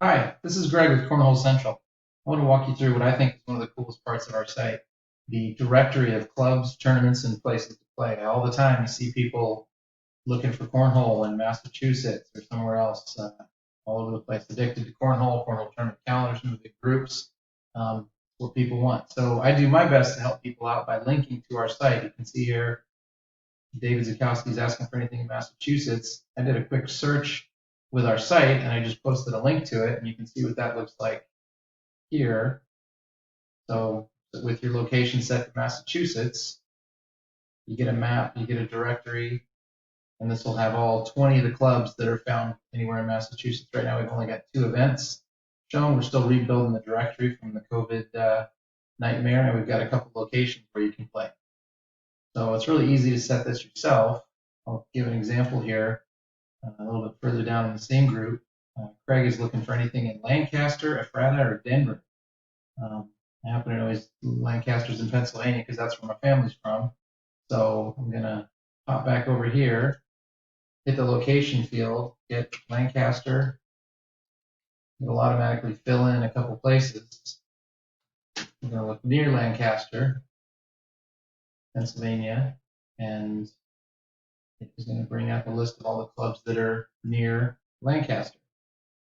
Hi, this is Greg with Cornhole Central. I want to walk you through what I think is one of the coolest parts of our site, the directory of clubs, tournaments, and places to play. All the time you see people looking for cornhole in Massachusetts or somewhere else, all over the place, addicted to cornhole tournament calendars, and big groups, what people want. So I do my best to help people out by linking to our site. You can see here David Zukowski is asking for anything in Massachusetts. I did a quick search with our site and I just posted a link to it, and you can see what that looks like here. So with your location set to Massachusetts, you get a map, you get a directory, and this will have all 20 of the clubs that are found anywhere in Massachusetts. Right now we've only got 2 events shown. We're still rebuilding the directory from the COVID nightmare, and we've got a couple locations where you can play. So it's really easy to set this yourself. I'll give an example here. A little bit further down in the same group, Craig is looking for anything in Lancaster, Ephrata, or Denver. I happen to know he's Lancaster's in Pennsylvania because that's where my family's from. So I'm gonna pop back over here, hit the location field, get Lancaster. It'll automatically fill in a couple places. I'm gonna look near Lancaster, Pennsylvania, and it is gonna bring up a list of all the clubs that are near Lancaster.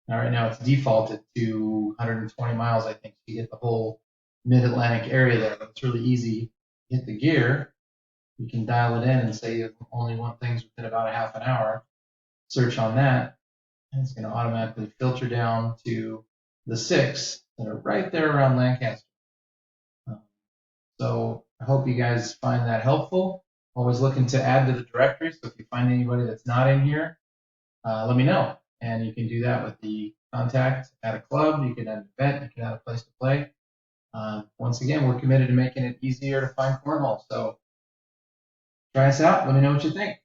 Now, right now it's defaulted to 120 miles, I think, to get the whole mid-Atlantic area there. But it's really easy. Hit the gear, you can dial it in and say you only want things within about a half an hour. Search on that, and it's going to automatically filter down to the 6 that are right there around Lancaster. So I hope you guys find that helpful. Always looking to add to the directory, so if you find anybody that's not in here, let me know. And you can do that with the contact at a club. You can add an event. You can add a place to play. Once again, we're committed to making it easier to find cornhole. So try us out. Let me know what you think.